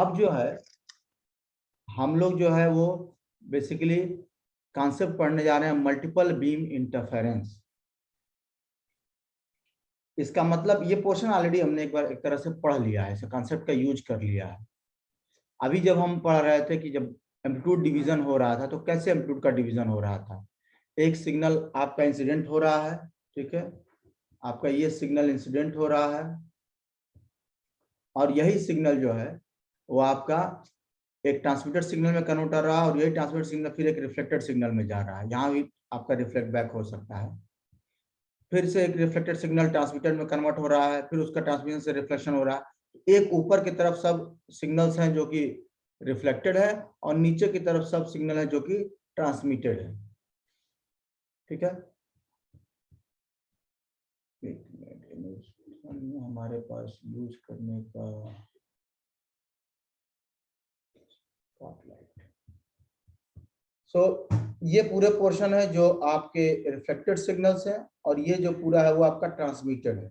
अब जो है हम लोग जो है वो बेसिकली कॉन्सेप्ट पढ़ने जा रहे हैं मल्टीपल बीम इंटरफेरेंस। इसका मतलब ये पोर्शन ऑलरेडी हमने एक बार एक तरह से पढ़ लिया है, इस कॉन्सेप्ट का यूज कर लिया है। अभी जब हम पढ़ रहे थे कि जब एम्पलीट्यूड डिवीजन हो रहा था तो कैसे एम्पलीट्यूड का डिवीजन हो रहा था। एक सिग्नल आपका इंसिडेंट हो रहा है, ठीक है, आपका ये सिग्नल इंसिडेंट हो रहा है और यही सिग्नल जो है वो आपका एक ट्रांसमिटेड सिग्नल में कन्वर्ट कर रहा है और यही ट्रांसमिटेड सिग्नल फिर एक रिफ्लेक्टेड सिग्नल में जा रहा है। यहाँ भी आपका रिफ्लेक्ट बैक हो सकता है, फिर से एक रिफ्लेक्टेड सिग्नल ट्रांसमिटेड में कन्वर्ट हो रहा है, फिर उसका ट्रांसमिशन से रिफ्लेक्शन हो रहा है। एक ऊपर की तरफ सब सिग्नल्स हैं जो कि रिफ्लेक्टेड है और नीचे की तरफ सब सिग्नल है जो कि ट्रांसमिटेड है, ठीक है। एक मिनट, हमारे पास यूज करने का ये पूरे पोर्शन है जो आपके रिफ्लेक्टेड सिग्नल्स हैं और ये जो पूरा है वो आपका ट्रांसमिटेड है।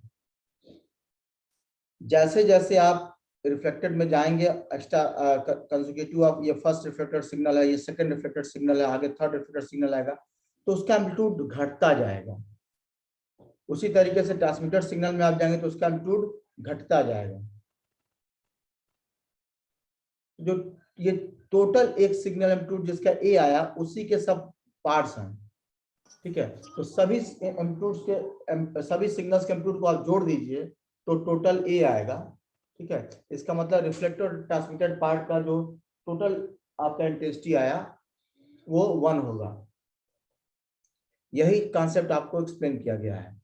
जैसे जैसे आप रिफ्लेक्टेड में जाएंगे एक्स्ट्रा कंसेक्यूटिव ऑफ ये फर्स्ट रिफ्लेक्टेड सिग्नल है, ये सेकंड रिफ्लेक्टेड सिग्नल है, आगे थर्ड रिफ्लेक्टेड सिग्नल आएगा तो उसका एम्पलीट्यूड घटता जाएगा। उसी तरीके से ट्रांसमिटेड सिग्नल में आप जाएंगे तो उसका एम्पलीट्यूड घटता जाएगा। जो ये टोटल एक सिग्नल एम्पलीट्यूड जिसका ए आया उसी के सब पार्ट्स हैं, ठीक है। तो सभी एम्पलीट्यूड्स के सभी सिग्नल्स के एम्पलीट्यूड को आप जोड़ दीजिए तो टोटल ए आएगा, ठीक है। इसका मतलब रिफ्लेक्टेड और ट्रांसमिटेड पार्ट का जो टोटल आपका इंटेंसिटी आया वो 1 होगा। यही कॉन्सेप्ट आपको एक्सप्लेन किया गया है।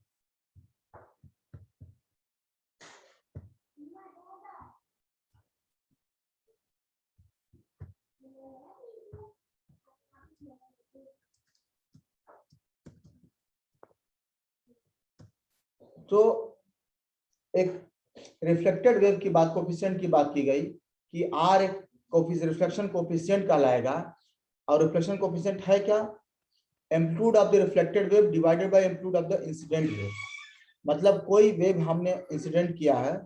तो एक रिफ्लेक्टेड वेव की बात, कोफिशिएंट की बात की गई कि आर एक रिफ्लेक्शन कोफिशिएंट कहलाएगा और रिफ्लेक्शन कोफिशिएंट है क्या, amplitude of the reflected wave divided by amplitude of the incident wave. मतलब कोई वेव हमने इंसिडेंट किया है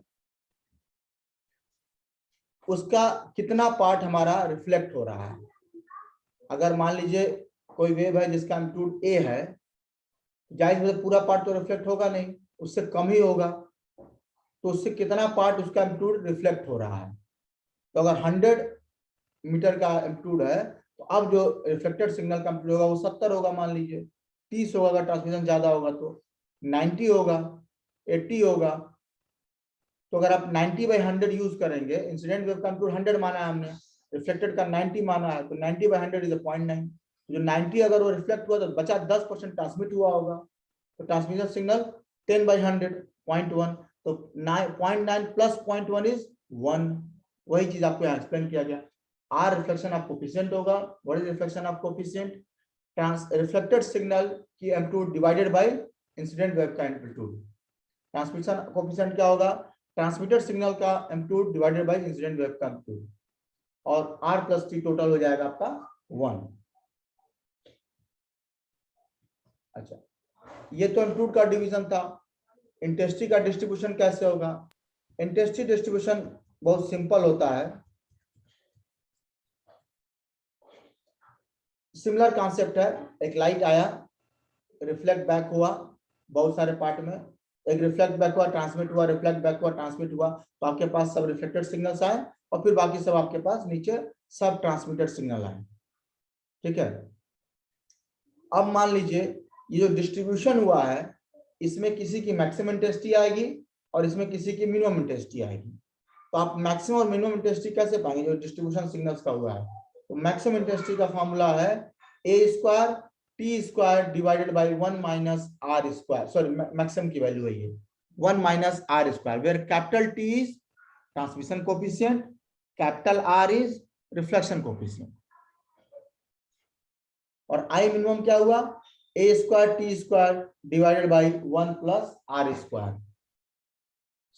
उसका कितना पार्ट हमारा रिफ्लेक्ट हो रहा है। अगर मान लीजिए कोई वेव है जिसका एम्पलीट्यूड ए है, जाहिर है पूरा पार्ट तो रिफ्लेक्ट होगा नहीं, उससे कम ही होगा, तो उससे कितना पार्ट उसका एम्पलीट्यूड रिफ्लेक्ट हो रहा है। तो अगर 100 मीटर का एम्पलीट्यूड है तो अब जो रिफ्लेक्टेड सिग्नल का एम्पलीट्यूड होगा वो 70 होगा, मान लीजिए 30 होगा, अगर ट्रांसमिशन ज्यादा होगा तो 90 होगा, 80 होगा। तो अगर आप 90/100 यूज करेंगे, इंसिडेंट वेव का एम्पलीट्यूड 100 माना है हमने, रिफ्लेक्टेड का 90 माना है, तो 90/100 इज 0.9। जो 90 अगर वो रिफ्लेक्ट हुआ तो बचा 10% ट्रांसमिट हुआ होगा, तो ट्रांसमिशन सिग्नल 10/100 0.1, तो 0.9 प्लस 0.1 इज 1। वही चीज आपको यहाँ एक्सप्लेन किया गया। आर रिफ्लेक्शन ऑफ कोफिशिएंट होगा, what is reflection of coefficient, reflected signal की amplitude divided by incident wave का एम्पलीट्यूड। ट्रांसमिशन कोफिशिएंट क्या होगा, ट्रांसमिटेड सिग्नल का amplitude divided by incident wave का एम्पलीट्यूड, और आर प्लस टी टोटल हो जाएगा आपका 1। अच्छा, ये तो एम्पलीट्यूड का डिवीजन था। इंटेंसिटी का डिस्ट्रीब्यूशन कैसे होगा। इंटेंसिटी डिस्ट्रीब्यूशन बहुत सिंपल होता है। सिमिलर कॉन्सेप्ट है, एक लाइट आया, रिफ्लेक्ट बैक हुआ बहुत सारे पार्ट में, एक रिफ्लेक्ट बैक हुआ, ट्रांसमिट हुआ, रिफ्लेक्ट बैक हुआ, ट्रांसमिट हुआ, तो आपके पास सब रिफ्लेक्टेड सिग्नल्स आए और फिर बाकी सब आपके पास नीचे सब ट्रांसमिटेड सिग्नल आए, ठीक है। अब मान लीजिए ये जो डिस्ट्रीब्यूशन हुआ है इसमें किसी की मैक्सिमम इंटेंसिटी आएगी और इसमें किसी की मिनिमम इंटेंसिटी आएगी। तो आप मैक्सिमम और मिनिमम इंटेंसिटी कैसे पाएंगे जो डिस्ट्रीब्यूशन सिग्नल्स का हुआ है। तो मैक्सिमम इंटेंसिटी का फॉर्मूला है a² t² divided by 1 minus r², sorry maximum की वैल्यू है ये 1 minus r², where capital T is transmission coefficient, capital R is reflection coefficient, और I मिनिमम क्या हुआ, a² t² divided by 1 plus r²।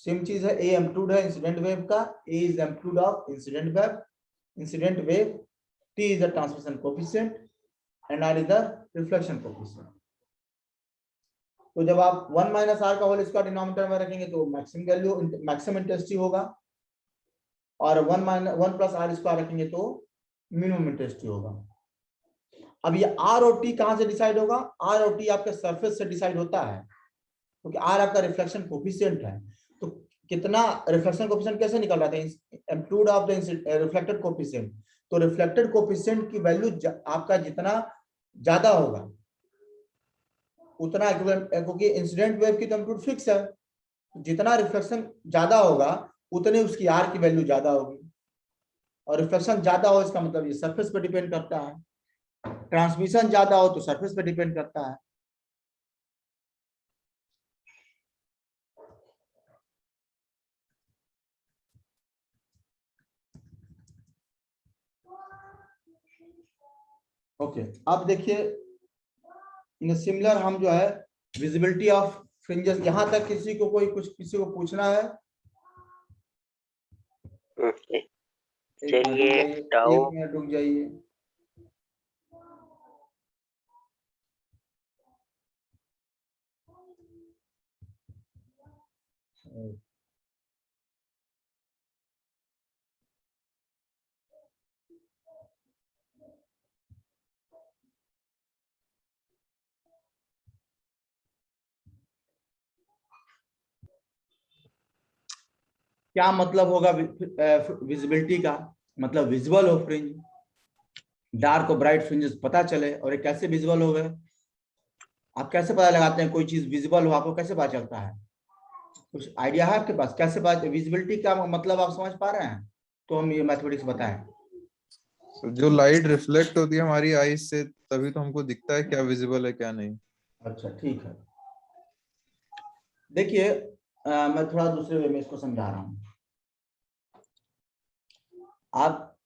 Same चीज है, a amplitude है incident wave का, a is amplitude of incident wave, t is the transmission coefficient and r is the reflection coefficient। तो जब आप 1 माइनस आर का होल स्क्वायर डिनोमिनेटर में रखेंगे तो मैक्सिमम वैल्यू, मैक्सिमम इंटेंसिटी होगा, और 1 प्लस आर स्क्वायर रखेंगे तो मिनिमम इंटेंसिटी होगा। अब ये आर और टी कहां से डिसाइड होगा? आर और टी आपके सरफेस से डिसाइड होता है, क्योंकि आर आपका रिफ्लेक्शन कोफिशिएंट है। तो कितना रिफ्लेक्शन कोफिशिएंट कैसे निकल रहा था? Amplitude of the reflected coefficient. तो रिफ्लेक्टेड कोफिशिएंट की वैल्यू आपका जितना ज्यादा होगा उतना इक्विवेलेंट, क्योंकि इंसिडेंट वेव की तो एम्पलीट्यूड फिक्स है, जितना रिफ्लेक्शन ज्यादा होगा उतने उसकी आर की वैल्यू ज्यादा होगी। और रिफ्लेक्शन ज्यादा हो इसका मतलब ये सरफेस पे डिपेंड करता है, ट्रांसमिशन ज्यादा हो तो सरफेस पे डिपेंड करता है। ओके अब देखिए इन सिमिलर हम जो है विजिबिलिटी ऑफ फ्रिंजेस, यहां तक किसी को पूछना है? चलिए टाउ 1 मिनट रुक जाइए। क्या मतलब होगा विजिबिलिटी का? मतलब विजुअल हो फ्रिंज, डार्क और ब्राइट फ्रिंजेस पता चले। और ये कैसे विजुअल हो गए? आप कैसे पता लगाते हैं कोई चीज विजिबल हो? आपको कैसे पता चलता है? कुछ आइडिया है आपके पास कैसे बात? विजिबिलिटी का मतलब आप समझ पा रहे हैं? तो हम ये मैथमेटिक्स बताएं। जो लाइट रिफ्लेक्ट होती है हमारी आईज से तभी तो हमको दिखता है क्या विजिबल है क्या नहीं। अच्छा ठीक है, देखिए मैं थोड़ा दूसरे वे में इसको समझा रहा हूं। आप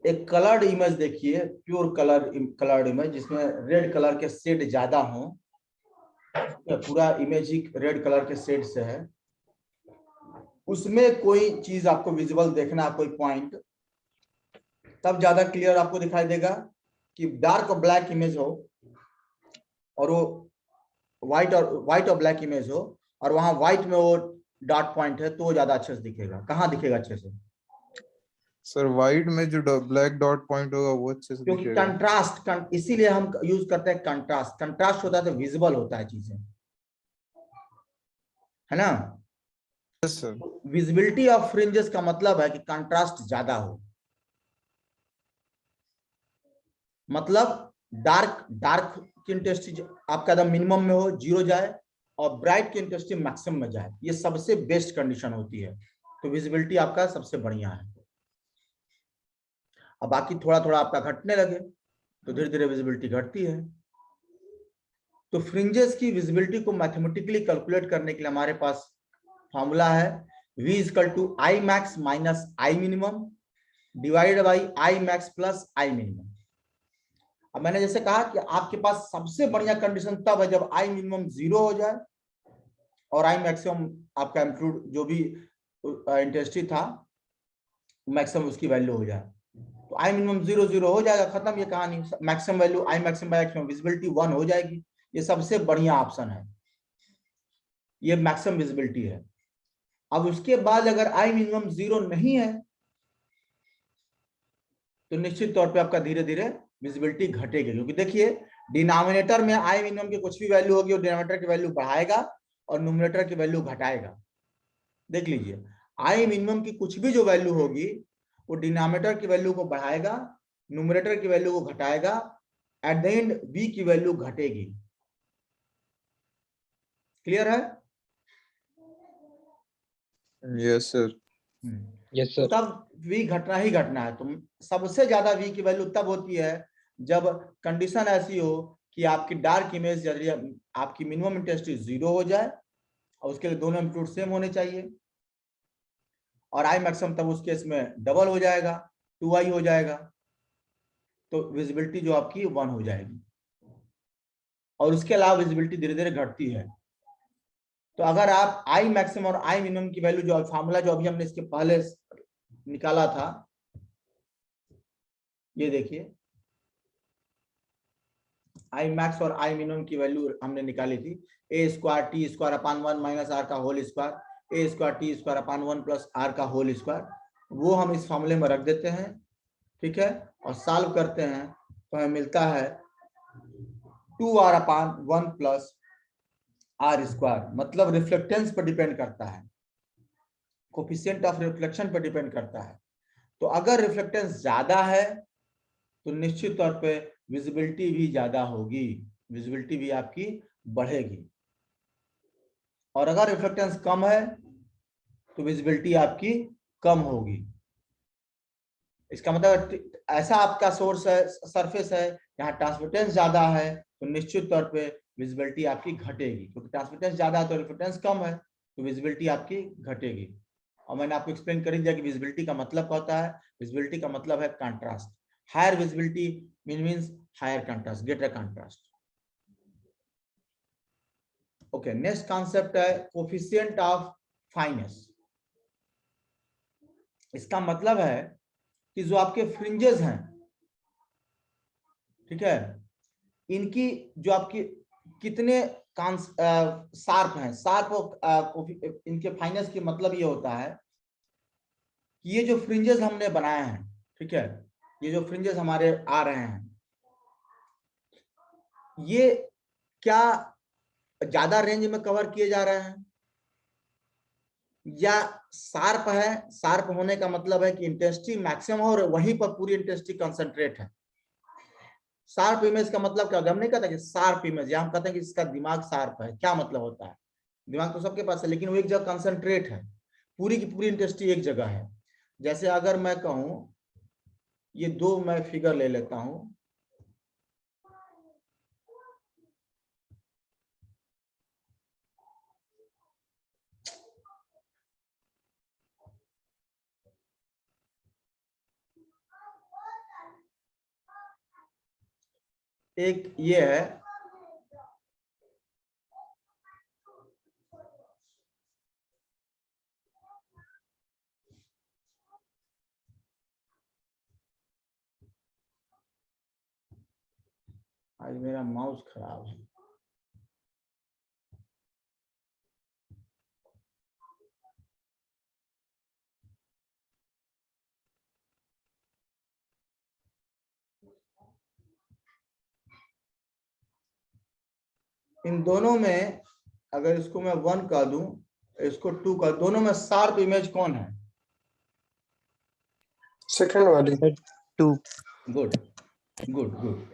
एक कलर्ड इमेज देखिए, प्योर कलर्ड इमेज जिसमें रेड कलर के शेड ज्यादा हो, पूरा इमेज ही रेड कलर के शेड से है। उसमें कोई चीज आपको विजिबल देखना है, कोई पॉइंट, तब ज्यादा क्लियर आपको दिखाई देगा कि डार्क और ब्लैक इमेज हो और वो व्हाइट और ब्लैक इमेज हो और वहां व्हाइट में वो डॉट पॉइंट है तो वो ज्यादा अच्छे से दिखेगा। कहाँ दिखेगा अच्छे से? सर व्हाइट में जो ब्लैक डॉट पॉइंट होगा वो अच्छे से क्योंकि दिखेगा। कंट्रास्ट, इसीलिए हम यूज करते हैं कंट्रास्ट। कंट्रास्ट होता है तो विजिबल होता है चीजें, है ना? Yes sir. Visibility of fringes का मतलब है कि कंट्रास्ट ज्यादा हो, मतलब डार्क की इंटेंसिटी आपका एकदम मिनिमम में हो, 0 जाए, और ब्राइट की इंटेंसिटी मैक्सिमम में जाए। ये सबसे बेस्ट कंडीशन होती है, तो विजिबिलिटी आपका सबसे बढ़िया है। अब बाकी थोड़ा थोड़ा आपका घटने लगे तो धीरे धीरे विजिबिलिटी घटती है। तो फ्रिंजेस की विजिबिलिटी को मैथमेटिकली कैलकुलेट करने के लिए हमारे पास फॉर्मूला है V = I max minus I minimum divided by I max plus I minimum। अब मैंने जैसे कहा कि आपके पास सबसे बढ़िया कंडीशन तब है जब I minimum 0 हो जाए और I maximum आपका एम्पलीट्यूड जो भी इंटेंसिटी था मैक्सिमम उसकी वैल्यू हो जाए। तो I minimum 0 0 हो जाएगा, खत्म ये कहानी। Maximum value I maximum by maximum, visibility 1 हो जाएगी। ये सबसे बढ़िया ऑप्शन है, ये मैक्सिमम विजिबिलिटी है। अब उसके बाद अगर I minimum 0 नहीं है तो निश्चित तौर पे आपका धीरे धीरे विजिबिलिटी घटेगी, क्योंकि देखिए डिनोमिनेटर में I minimum की कुछ भी वैल्यू होगी और डिनोमिनेटर की वैल्यू बढ़ाएगा और न्यूमरेटर की वैल्यू घटाएगा। देख लीजिए I minimum की कुछ भी जो वैल्यू होगी वो डिनोमिनेटर की वैल्यू को बढ़ाएगा, न्यूमरेटर की वैल्यू को घटाएगा, एट द एंड V की वैल्यू घटेगी। क्लियर है? Yes sir. यस तो सर। तब V घटना ही घटना है। तो सबसे ज्यादा V की वैल्यू तब होती है जब कंडीशन ऐसी हो कि आपकी डार्क इमेज आपकी मिनिमम इंटेंसिटी 0 हो जाए और उसके लिए दोनों एम्पलीट्यूड सेम होने चाहिए, और I मैक्सिमम तब उस केस में डबल हो जाएगा, 2I हो जाएगा, तो विजिबिलिटी जो आपकी 1 हो जाएगी। और उसके अलावा विजिबिलिटी धीरे धीरे घटती है। तो अगर आप I मैक्सिमम और I मिनिमम की वैल्यू जो फार्मूला जो अभी हमने इसके पहले निकाला था, ये देखिए I मैक्स और I मिनिमम की वैल्यू हमने निकाली थी, a² t² / 1 - r का whole square, a² t² / 1 + r का होल स्क्वायर। वो हम इस फॉर्मूले में रख देते हैं, ठीक है, और सॉल्व करते हैं तो हमें मिलता है 2r/1 + r², मतलब रिफ्लेक्टेंस पर डिपेंड करता है, कोफिशिएंट ऑफ रिफ्लेक्शन पर डिपेंड करता है। तो अगर रिफ्लेक्टेंस ज्यादा है तो निश्चित तौर पे विजिबिलिटी भी ज्यादा होगी, विजिबिलिटी भी आपकी बढ़ेगी, और अगर रिफ्लेक्टेंस कम है तो विजिबिलिटी आपकी कम होगी। इसका मतलब ऐसा आपका सोर्स है, सरफेस है, जहां ट्रांसमिटेंस ज्यादा है तो निश्चित तौर पे विजिबिलिटी आपकी घटेगी, क्योंकि ट्रांसमिटेंस ज्यादा है तो रिफ्लेक्टेंस कम है तो विजिबिलिटी आपकी घटेगी। और मैंने आपको एक्सप्लेन कर दिया कि विजिबिलिटी का मतलब क्या होता है। विजिबिलिटी का मतलब है contrast, higher visibility means higher contrast, greater contrast. Okay, next concept है कोफिशिएंट ऑफ फाइनेस। इसका मतलब है कि जो आपके फ्रिंजेस हैं, ठीक है, इनकी जो आपकी कितने शार्प हैं, शार्प इनके फाइनेस की मतलब ये होता है कि ये जो फ्रिंजेस हमने बनाए हैं, ठीक है, ये जो फ्रिंजेस हमारे आ रहे हैं, ये क्या ज्यादा रेंज में कवर किए जा रहे हैं या शार्प है। शार्प होने का मतलब है कि इंटेंसिटी मैक्सिमम हो और वहीं पर पूरी इंटेंसिटी कंसंट्रेट है। शार्प इमेज का मतलब क्या होगा, हम नहीं कहते कि शार्प इमेज, या हम कहते हैं कि इसका दिमाग शार्प है। क्या मतलब होता है, दिमाग तो सबके पास है लेकिन वो एक जगह कंसंट्रेट है, पूरी की पूरी इंटेंसिटी एक जगह है। जैसे अगर मैं कहूं, ये दो मैं फिगर ले लेता हूं, एक ये है, आज मेरा माउस खराब है। इन दोनों में अगर इसको मैं 1 कह दूं, इसको 2 कह, दोनों में शार्प इमेज कौन है? सेकंड वाली। 2 गुड गुड गुड।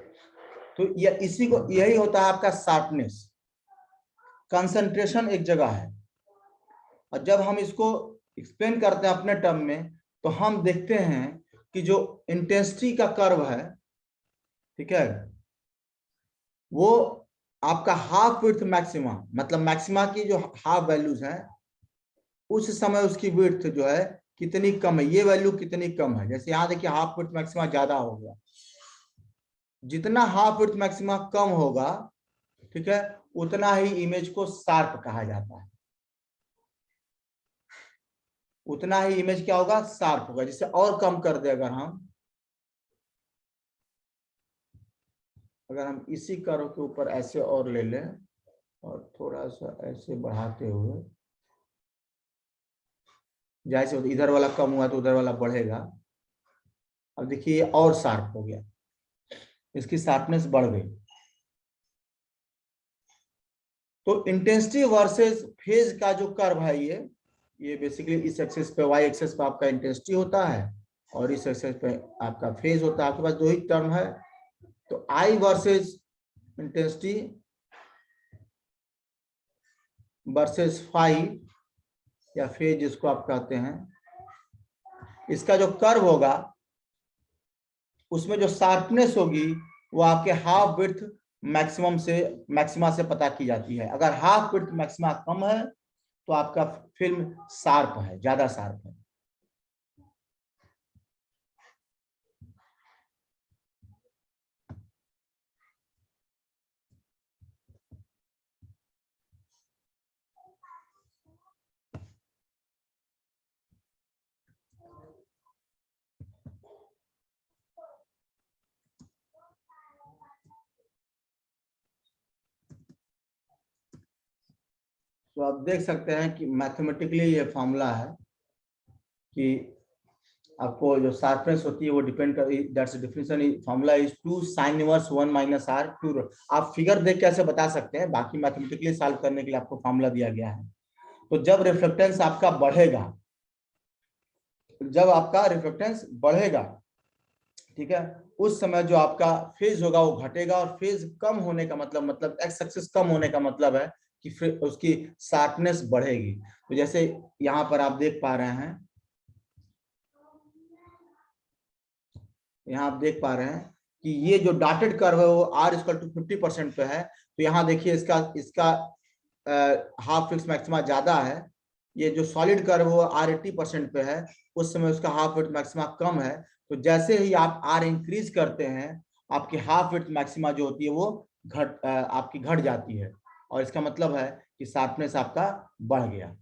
तो इसी को, यही होता है आपका शार्पनेस, कंसंट्रेशन एक जगह है। और जब हम इसको एक्सप्लेन करते हैं अपने टर्म में तो हम देखते हैं कि जो इंटेंसिटी का कर्व है, ठीक है, वो आपका हाफ विड्थ मैक्सिमा, मतलब मैक्सिमा की जो हाफ वैल्यूज हैं उस समय उसकी विड्थ जो है कितनी कम है, ये वैल्यू कितनी कम है। जैसे यहां देखिए हाफ विड्थ मैक्सिमा ज्यादा हो गया, जितना हाफ विड्थ मैक्सिमा कम होगा, ठीक है, उतना ही इमेज को शार्प कहा जाता है, उतना ही इमेज क्या होगा, शार्प होगा। जिसे और कम कर दे, अगर हम इसी कर्व के ऊपर ऐसे और ले लें और थोड़ा सा ऐसे बढ़ाते हुए, जैसे इधर वाला कम हुआ तो उधर वाला बढ़ेगा। अब देखिए और शार्प हो गया, इसकी शार्पनेस बढ़ गई। तो इंटेंसिटी वर्सेस फेज का जो कर्व है, ये बेसिकली इस एक्सेस पे, वाई एक्सेस पे आपका इंटेंसिटी होता है और इस एक्सेस पे आपका फेज होता है। आपके पास दो ही टर्म है, तो I versus intensity versus phi या फेज जिसको आप कहते हैं, इसका जो कर्व होगा उसमें जो शार्पनेस होगी वो आपके हाफ विड्थ मैक्सिमा से पता की जाती है। अगर हाफ विड्थ मैक्सिमा कम है तो आपका फिल्म शार्प है, ज्यादा शार्प है। तो आप देख सकते हैं कि मैथमेटिकली ये फॉर्मूला है कि आपको जो शार्पनेस होती है वो डिपेंड कर, that's definition formula is 2 sin inverse 1 minus r 2। आप फिगर देख कैसे बता सकते हैं, बाकी मैथमेटिकली सॉल्व करने के लिए आपको फॉर्मूला दिया गया है। तो जब रिफ्लेक्टेंस आपका बढ़ेगा, जब आपका रिफ्लेक्टेंस बढ़ेगा, ठीक है, उस समय जो आपका फेज होगा वो घटेगा, और फेज कम होने का मतलब एक्स एक्सिस कम होने का मतलब है कि उसकी शार्पनेस बढ़ेगी। तो जैसे यहां पर आप देख पा रहे हैं, यहां आप देख पा रहे हैं कि ये जो डॉटेड कर्व है वो r इक्वल टू 50% पे है। तो यहाँ देखिए इसका इसका हाफ फिक्स मैक्सिमा ज्यादा है। ये जो सॉलिड कर्व वो r 80% पे है, उस समय उसका हाफ विड्थ मैक्सिमा कम है। तो जैसे ही आप r इंक्रीज करते हैं, आपकी हाफ विड्थ मैक्सिमा जो होती है वो आपकी घट जाती है, और इसका मतलब है कि शार्पनेस आपका बढ़ गया।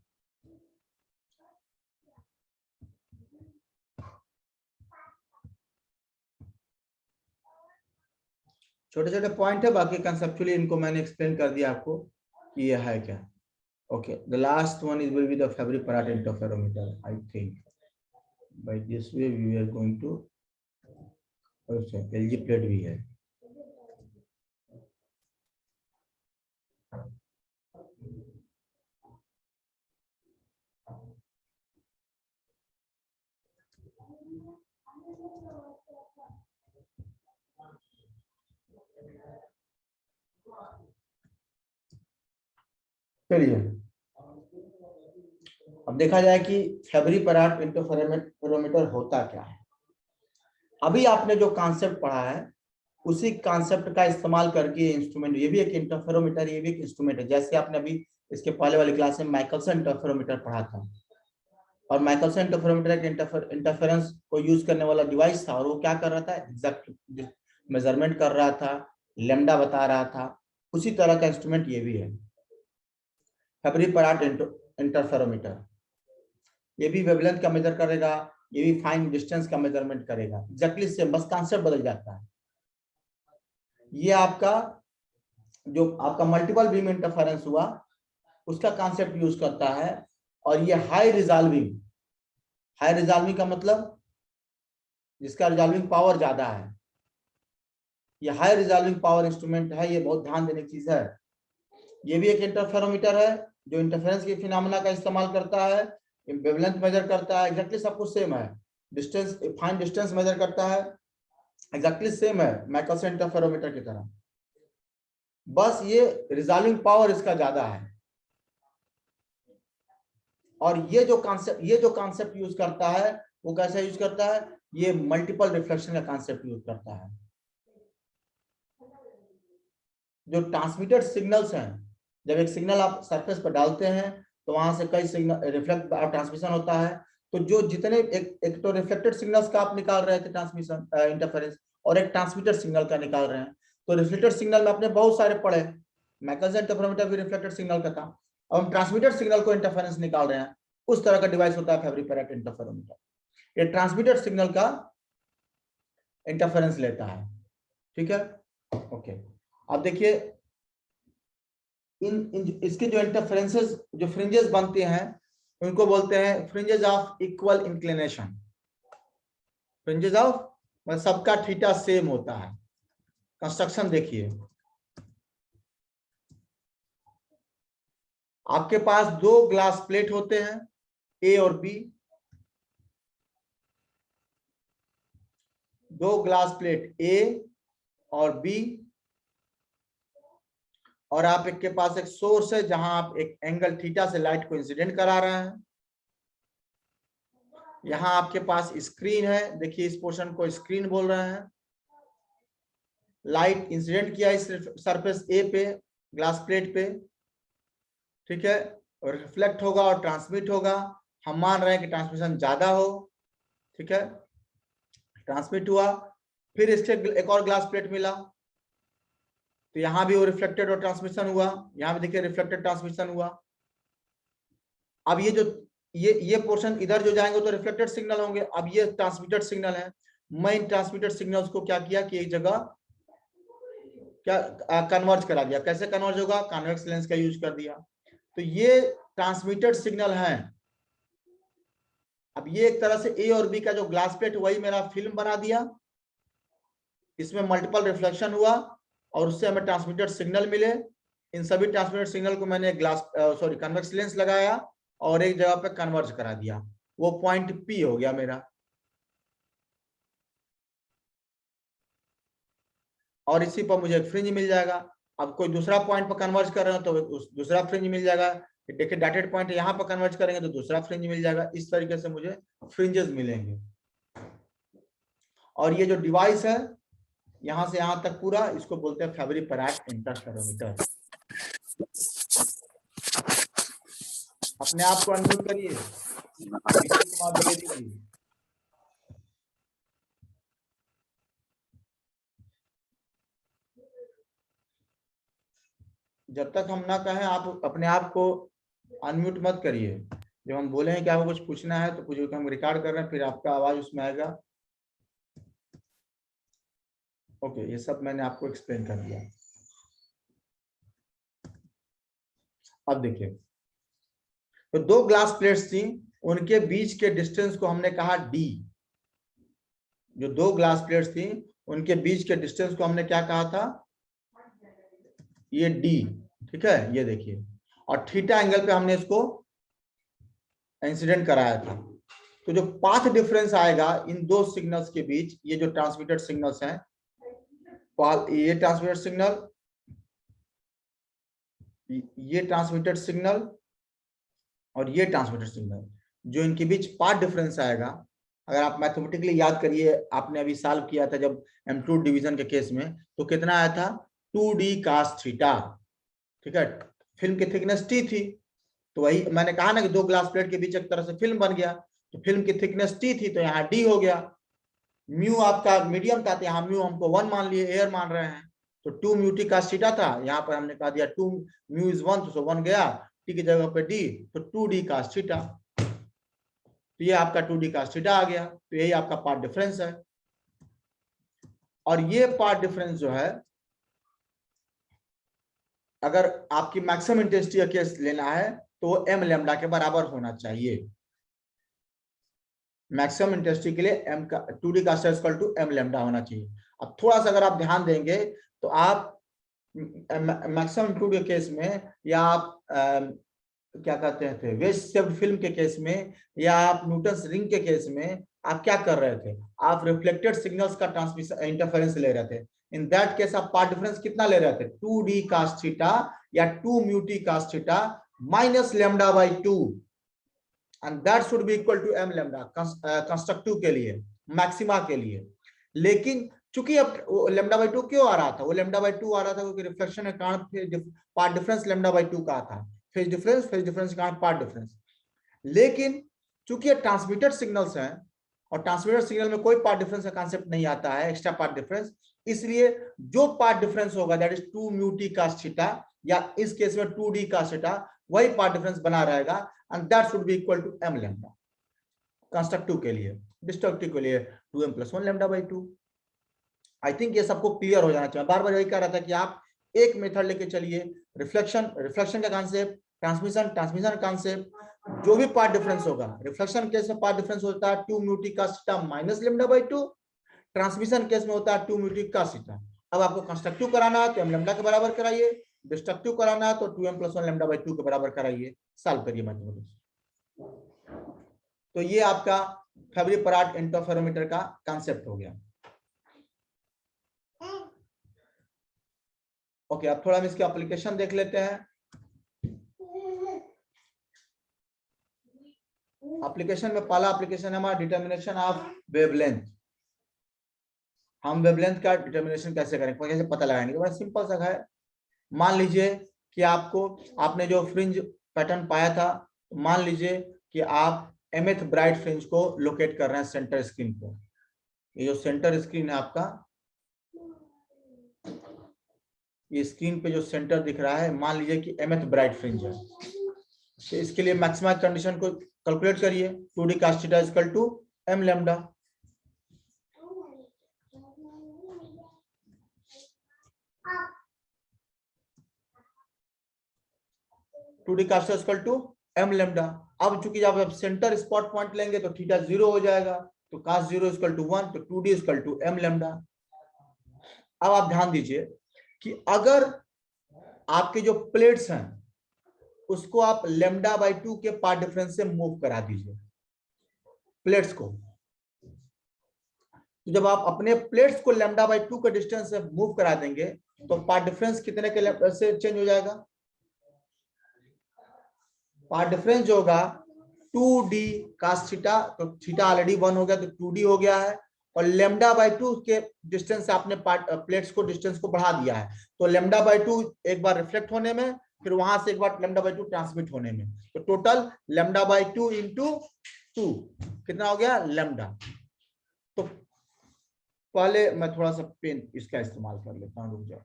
छोटे छोटे पॉइंट है, बाकी कंसेप्चुअली इनको मैंने एक्सप्लेन कर दिया आपको कि ये है क्या। Okay, the last one is will be the Fabry-Pérot interferometer. I think by this way we are going to LG plate भी है। चलिए अब देखा जाए कि Fabry-Pérot इंटरफेरोमीटर होता क्या है। अभी आपने जो कॉन्सेप्ट पढ़ा है उसी कॉन्सेप्ट का इस्तेमाल करके इंस्ट्रूमेंट, ये भी एक इंटरफेरोमीटर, ये भी एक इंस्ट्रूमेंट है। जैसे आपने अभी इसके पहले वाली क्लास में माइकलसन इंटरफेरोमीटर पढ़ा था, और माइकलसन इंटरफेरोमीटर एक इंटरफेरेंस को यूज करने वाला डिवाइस था, और वो क्या कर रहा था, एग्जैक्ट मेजरमेंट कर रहा था, लैम्डा बता रहा था। उसी तरह का इंस्ट्रूमेंट ये भी है, Fabry-Pérot इंटरफेरोमीटर। ये भी वेवलेंथ का मेजर करेगा, ये भी फाइन डिस्टेंस का मेजरमेंट करेगा, एग्जैक्टली सेम, बस कॉन्सेप्ट बदल जाता है। ये आपका जो आपका मल्टीपल बीम इंटरफेरेंस हुआ उसका कॉन्सेप्ट यूज करता है, और ये हाई रिजॉल्विंग का मतलब जिसका रिजॉल्विंग पावर ज्यादा है, ये हाई रिजॉल्विंग पावर इंस्ट्रूमेंट है। ये बहुत ध्यान देने की चीज है। ये भी एक इंटरफेरोमीटर है जो इंटरफेरेंस के फिनोमेना का इस्तेमाल करता है, वेवलेंथ मेजर करता है, एग्जैक्टली सब कुछ सेम है। डिस्टेंस, फाइन डिस्टेंस मेजर करता है, एग्जैक्टली सेम है माइकलसन इंटरफेरोमीटर की तरह, बस ये रिजॉल्विंग पावर इसका ज्यादा है। और ये जो कॉन्सेप्ट यूज करता है वो कैसे यूज करता है, ये मल्टीपल रिफ्लेक्शन का कॉन्सेप्ट यूज करता है। जो ट्रांसमिटेड सिग्नल्स हैं, जब एक सिग्नल आप सरफेस पर डालते हैं तो वहां से कई सिग्नल रिफ्लेक्ट और ट्रांसमिशन होता है। तो जो जितने एक तो रिफ्लेक्टेड सिग्नल्स का आप निकाल रहे थे ट्रांसमिशन इंटरफेरेंस, और एक ट्रांसमिटेड सिग्नल का निकाल रहे हैं। तो रिफ्लेक्टेड सिग्नल में आपने बहुत सारे पढ़े, माइकलसन इंटरफेरोमीटर भी रिफ्लेक्टेड सिग्नल का था, और हम ट्रांसमिटेड सिग्नल को इंटरफेरेंस निकाल रहे हैं। उस तरह का डिवाइस होता है Fabry-Pérot इंटरफेरोमीटर। ये ट्रांसमिटेड सिग्नल का इंटरफेरेंस लेता है, ठीक है। ओके, अब देखिए इसके जो इंटरफेरेंसेस, जो फ्रिंजेस बनते हैं उनको बोलते हैं fringes of equal inclination. Fringes of मतलब सबका थीटा सेम होता है। कंस्ट्रक्शन देखिए, आपके पास दो ग्लास प्लेट होते हैं ए और बी, दो ग्लास प्लेट ए और बी, और आप एक के पास एक सोर्स है जहां आप एक एंगल थीटा से लाइट को इंसिडेंट करा रहे हैं। यहां आपके पास स्क्रीन है, देखिए इस पोर्शन को स्क्रीन बोल रहे हैं। लाइट इंसिडेंट किया इस सरफेस ए पे, ग्लास प्लेट पे, ठीक है, और रिफ्लेक्ट होगा और ट्रांसमिट होगा। हम मान रहे हैं कि ट्रांसमिशन ज्यादा हो, ठीक है, ट्रांसमिट हुआ। फिर इसके एक और ग्लास प्लेट मिला, तो यहां भी वो रिफ्लेक्टेड और ट्रांसमिशन हुआ, यहां भी देखिए रिफ्लेक्टेड ट्रांसमिशन हुआ। अब ये जो ये पोर्शन इधर जो जाएंगे तो रिफ्लेक्टेड सिग्नल होंगे, अब ये ट्रांसमिटेड सिग्नल है। मैं इन ट्रांसमिटेड सिग्नल्स को क्या किया कि एक जगह क्या कन्वर्ज करा दिया। कैसे कन्वर्ज होगा, कॉन्वेक्स लेंस का यूज कर दिया। तो ये ट्रांसमिटेड सिग्नल है, अब ये एक तरह से ए और बी का जो ग्लास प्लेट वही मेरा फिल्म बना दिया, इसमें मल्टीपल रिफ्लेक्शन हुआ और उससे हमें ट्रांसमिटेड सिग्नल मिले। इन सभी ट्रांसमिटेड सिग्नल को मैंने ग्लास सॉरी कन्वेक्स लेंस लगाया और एक जगह पे कन्वर्ज करा दिया, वो पॉइंट पी हो गया मेरा। और इसी पर मुझे एक फ्रिंज मिल जाएगा। अब कोई दूसरा पॉइंट पर कन्वर्ज कर रहे हो तो उस दूसरा फ्रिंज मिल जाएगा। देखिए डॉटेड पॉइंट यहाँ पर कन्वर्ज करेंगे तो दूसरा फ्रिंज मिल जाएगा। इस तरीके से मुझे फ्रिंजेस मिलेंगे। और ये जो डिवाइस है यहां से यहां तक पूरा, इसको बोलते हैं फैब्री पराट इंटरफेरोमीटर। अपने आप को अनम्यूट करिए, विजय कुमार द्विवेदी जी। जब तक हम ना कहें आप अपने आप को अनम्यूट मत करिए। जब हम बोले हैं कि आपको कुछ पूछना है तो पूछिए। हम रिकॉर्ड कर रहे हैं, फिर आपका आवाज उसमें आएगा। ओके, ये सब मैंने आपको एक्सप्लेन कर दिया। अब देखिए, तो दो ग्लास प्लेट्स थी, उनके बीच के डिस्टेंस को हमने कहा डी। जो दो ग्लास प्लेट्स थी उनके बीच के डिस्टेंस को हमने क्या कहा था, ये डी। ठीक है, ये देखिए। और थीटा एंगल पे हमने इसको इंसिडेंट कराया था। तो जो पाथ डिफरेंस आएगा इन दो सिग्नल्स के बीच, ये जो ट्रांसमिटेड सिग्नल्स हैं, ये ट्रांसमिटेड सिग्नल, ये ट्रांसमिटेड सिग्नल और ये ट्रांसमिटेड सिग्नल, जो इनके बीच पाथ डिफरेंस आएगा, अगर आप मैथमेटिकली याद करिए, आपने अभी सॉल्व किया था जब M2 डिवीजन के केस में, तो कितना आया था 2d cos थीटा। ठीक है, फिल्म की थिकनेस t थी, तो वही मैंने कहा ना कि दो ग्लास प्लेट के बीच एक तरह से फिल्म बन गया, तो फिल्म की थिकनेस t थी तो यहाँ d हो गया। म्यू आपका मीडियम था तो यहाँ म्यू हमको 1 मान लिए, एयर मान रहे हैं, तो 2 म्यू टी cos थीटा था, यहाँ पर हमने कहा दिया 2 म्यू इज 1 तो 1 गया, t की जगह पे d, तो 2d cos थीटा। तो ये आपका 2d cos थीटा आ गया। तो यही आपका पार्ट डिफरेंस है। और ये पार्ट डिफरेंस जो है, अगर आपकी मैक्सिमम इंटेंसिटी का केस लेना है तो वो m लैम्डा के बराबर होना चाहिए। मैक्सिमम इंटेंसिटी के लिए m का 2d का इक्वल टू m लैम्डा होना चाहिए। अब थोड़ा सा अगर आप ध्यान देंगे तो आप मैक्सिमम 2d के केस में, या आप क्या कहते थे वेव शेप्ड फिल्म के केस में, या आप न्यूटन्स रिंग के केस में, आप क्या कर रहे थे, आप रिफ्लेक्टेड सिग्नल्स का ट्रांसमिशन इंटरफेरेंस ले रहे थे। इन दैट केस आप पार्ट डिफरेंस कितना ले रहे थे, 2d cos थीटा या 2 mu t cos theta minus lambda by 2, and that should be equal to m lambda constructive के लिए, मैक्सिमा के लिए। लेकिन चूंकि अब लैम्डा बाय 2 क्यों आ रहा था, वो लैम्डा बाय 2 आ रहा था क्योंकि रिफ्लेक्शन के कारण पार्ट डिफरेंस लैम्डा बाय 2 का था, फेज डिफरेंस के कारण पार्ट डिफरेंस। लेकिन चूंकि ये ट्रांसमिटेड सिग्नल्स हैं और ट्रांसमिटेड सिग्नल में कोई पार्ट डिफरेंस का कांसेप्ट नहीं आता है, एक्स्ट्रा पार्ट डिफरेंस, इसलिए जो पार्ट डिफरेंस होगा that is 2 mu t cos theta, या इस केस में 2d cos थीटा, वही पार्ट डिफरेंस बना रहेगा, and that should be equal to m lambda constructive के लिए। डिस्ट्रक्टिव के लिए 2m + 1 lambda by 2। I think ये सबको क्लियर हो जाना चाहिए। बार बार यही कह रहा था कि आप एक मेथड लेके चलिए, रिफ्लेक्शन का कॉन्सेप्ट, ट्रांसमिशन कॉन्सेप्ट, जो भी पार्ट डिफरेंस होगा, रिफ्लेक्शन केस में पार्ट डिफरेंस होता है 2 mu t cos theta minus lambda by 2, transmission case में होता है 2 म्यू t cos थीटा। अब आपको कंस्ट्रक्टिव कराना है तो m लैम्डा के बराबर कराइए, डिस्ट्रक्टिव कराना है तो 2m + 1 लैम्डा बाय 2 के बराबर कराइए, सॉल्व करिए मैथमेटिक्स। तो ये आपका फैब्री पराट इंटरफेरोमीटर का कॉन्सेप्ट हो गया। ओके, अब थोड़ा हम इसके एप्लीकेशन देख लेते हैं। एप्लीकेशन में पहला एप्लीकेशन है हमारा डिटर्मिनेशन ऑफ वेवलेंथ। हम वेवलेंथ का डिटर्मिनेशन कैसे करें, कैसे पता लगाएंगे, तो बड़ा सिंपल सा है। मान लीजिए कि आपने जो फ्रिंज पैटर्न पाया था, मान लीजिए कि आप mth ब्राइट फ्रिंज को लोकेट कर रहे हैं सेंटर स्क्रीन पर। ये जो सेंटर स्क्रीन है आपका, ये स्क्रीन पे जो सेंटर दिख रहा है, मान लीजिए कि mth ब्राइट फ्रिंज है। तो इसके लिए मैक्सिमा कंडीशन को कैलकुलेट करिए, 2d cos theta equal to m lambda. Two D cos equal to m lambda. अब चूंकि जब आप सेंटर स्पॉट पॉइंट लेंगे तो थीटा 0 हो जाएगा, तो cos 0 इक्वल टू 1, तो 2d equal to m lambda. अब आप ध्यान दीजिए कि अगर आपके जो प्लेट्स हैं उसको आप लैम्डा बाई 2 के पार्ट डिफरेंस से मूव करा दीजिए प्लेट्स को, तो जब आप अपने प्लेट्स को लैम्डा बाई 2 के डिस्टेंस से मूव करा देंगे तो पार्ट डिफरेंस कितने के से चेंज हो जाएगा? पार्ट डिफरेंस जो होगा 2d cos थीटा, तो थीटा ऑलरेडी 1 हो गया तो 2d हो गया है, और लैम्डा बाई 2 के डिस्टेंस से आपने प्लेट्स को डिस्टेंस को बढ़ा दिया है, तो लैम्डा बाई 2 एक बार रिफ्लेक्ट होने में, फिर वहां से एक बार लैम्डा बाई 2 ट्रांसमिट होने में, तो टोटल लैम्डा बाई 2 इंटू 2 कितना हो गया? लैम्डा। तो पहले मैं थोड़ा सा पेन इसका इस्तेमाल कर लेता हूं, रुक जाओ।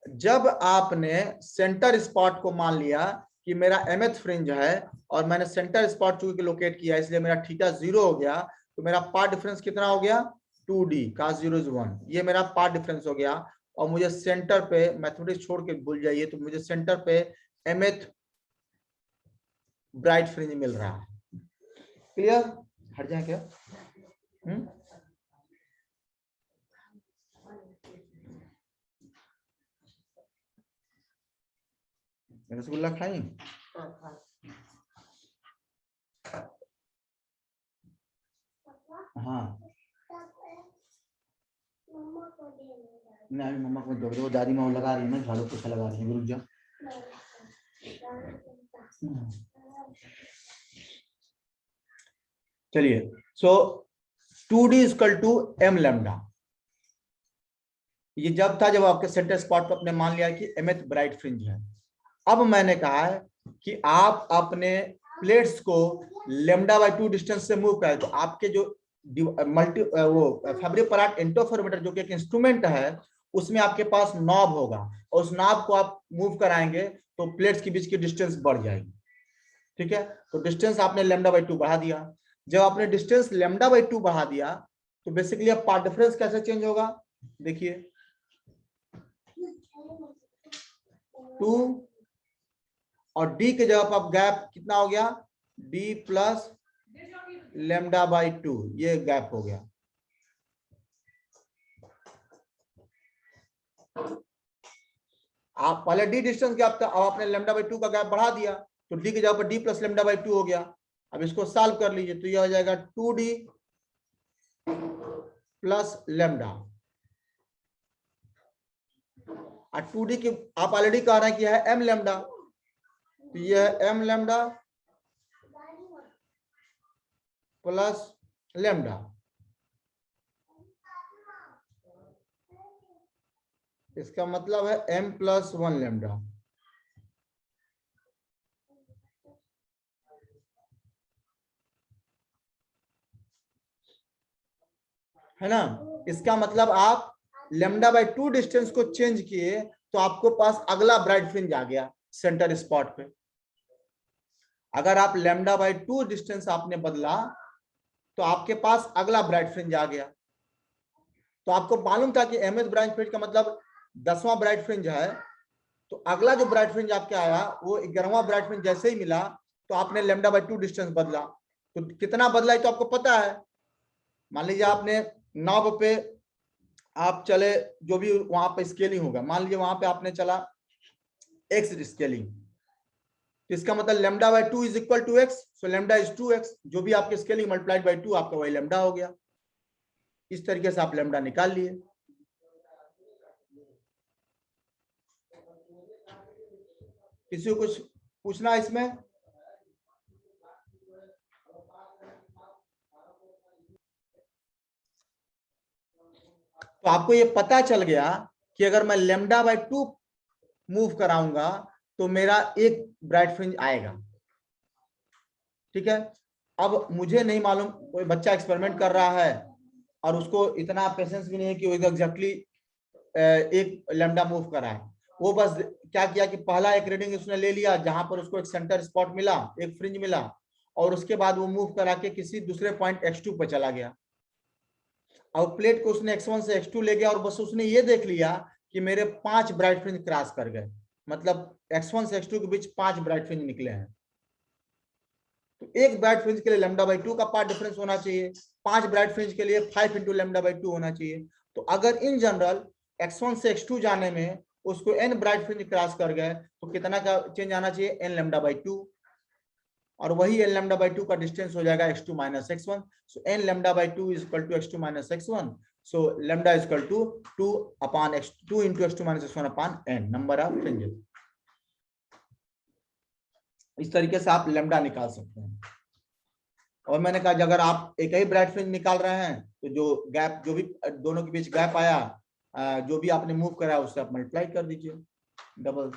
जब आपने सेंटर स्पॉट को मान लिया कि मेरा mth फ्रिंज है और मैंने सेंटर स्पॉट चूंकि लोकेट किया इसलिए मेरा थीटा 0 हो गया, तो मेरा पार्ट डिफरेंस कितना हो गया? 2d cos 0 is 1, ये मेरा पार्ट डिफरेंस हो गया। और मुझे सेंटर पे, मैथमेटिक्स छोड़ के भूल जाइए, तो मुझे सेंटर पे mth ब्राइट फ्रिंज मिल रहा है। क्लियर? हट जाए क्या? रसगुल्ला खाई? हाँ नहीं, मम्मा को दो, दादी माँ लगा रही है ना, झाड़ू पोछा लगा रही है, रुक जा। चलिए, so 2d equal to m lambda, ये जब था जब आपके सेंटर स्पॉट पर आपने मान लिया कि mth ब्राइट फ्रिंज है। अब मैंने कहा है कि आप अपने प्लेट्स को लैम्डा बाई 2 डिस्टेंस से मूव करें, तो आपके जो वो फैब्रिक पराट इंटरफेरोमीटर जो कि एक इंस्ट्रूमेंट है उसमें आपके पास नॉब होगा, और उस नॉब को आप मूव कराएंगे तो प्लेट्स के बीच की डिस्टेंस बढ़ जाएगी। ठीक है, तो डिस्टेंस आपने लैम्डा बाई 2 बढ़ा दिया। जब आपने डिस्टेंस लैम्डा बाई 2 बढ़ा दिया तो बेसिकली अब पार्ट डिफरेंस कैसे चेंज होगा? देखिए 2 और d के जगह पर अब गैप कितना हो गया? d प्लस लैम्डा बाई 2, ये गैप हो गया। आप पहले d डिस्टेंस गैप था, अब आपने लैम्डा बाई 2 का गैप बढ़ा दिया, तो d की जगह पर d प्लस लैम्डा बाई 2 हो गया। अब इसको सॉल्व कर लीजिए, तो यह हो जाएगा 2d प्लस लैम्डा, और 2d की आप ऑलरेडी कह रहे हैं कि यह है m लैम्डा, तो यह है m लैम्डा प्लस लैम्डा, इसका मतलब है m प्लस 1 लैम्डा। है ना? इसका मतलब आप लैम्डा बाई 2 डिस्टेंस को चेंज किए तो आपको पास अगला ब्राइट फ्रिंज आ गया सेंटर स्पॉट पे। अगर आप लैम्डा बाई 2 डिस्टेंस आपने बदला तो आपके पास अगला ब्राइट फ्रिंज आ गया। तो आपको मालूम था कि mth ब्राइट फ्रिंज का मतलब 10वां ब्राइट फ्रिंज है, तो अगला जो ब्राइट फ्रिंज आपके आया वो 11वां ब्राइट फ्रिंज जैसे ही मिला तो आपने लैम्डा बाई 2 डिस्टेंस बदला। तो कितना बदला है तो आपको पता है। मान लीजिए आपने नॉब पे आप चले, जो भी वहां पे स्केलिंग होगा, मान लीजिए वहां पे आपने चला x स्केलिंग, तो इसका मतलब lambda by 2 is equal to x, so lambda is 2x, जो भी आपके स्केलिंग मल्टीप्लाइड बाई 2 आपका वही लैम्डा हो गया। इस तरीके से आप लैम्डा निकाल लिए। किसी को कुछ पूछना है इसमें? तो आपको ये पता चल गया कि अगर मैं लैम्डा बाई 2 मूव कराऊंगा तो मेरा एक ब्राइट फ्रिंज आएगा। ठीक है, अब मुझे नहीं मालूम, कोई बच्चा एक्सपेरिमेंट कर रहा है और उसको इतना पेशेंस भी नहीं है कि वो एग्जैक्टली एक लैम्डा मूव करा है। वो बस क्या किया कि पहला एक रीडिंग उसने ले लिया जहां पर उसको एक सेंटर स्पॉट मिला, एक फ्रिंज मिला, और उसके बाद वो मूव करा के किसी दूसरे पॉइंट x2 पे चला गया, और प्लेट को उसने x1 से x2 ले गया, और बस उसने ये देख लिया कि मेरे 5 ब्राइट फ्रिंज क्रॉस कर गए, मतलब x1 से x2 के बीच 5 ब्राइट फ्रिंज निकले हैं, तो एक ब्राइट फ्रिंज के लिए λ/2 का पार्ट डिफरेंस होना चाहिए, 5 ब्राइट फ्रिंज के लिए 5 × λ/2 होना चाहिए। तो अगर इन जनरल x1 से x2 जाने में उसको n ब्राइट फ्रिंज क्रॉस कर गए तो कितना का चेंज आना चाहिए, n λ/2, और वही n λ/2 का डिस्टेंस हो जाएगा x2 - x1। So n λ/2 is equal to x2 - x1। So lambda is equal to 2 × x2 - x1 upon n, number of fringes. इस तरीके से आप लैम्डा निकाल सकते हैं। और मैंने कहा अगर आप एक ही ब्राइट फ्रिंज निकाल रहे हैं तो जो गैप, जो भी दोनों के बीच गैप आया, जो भी आपने मूव करा उससे आप मल्टीप्लाई कर दीजिए, डबल।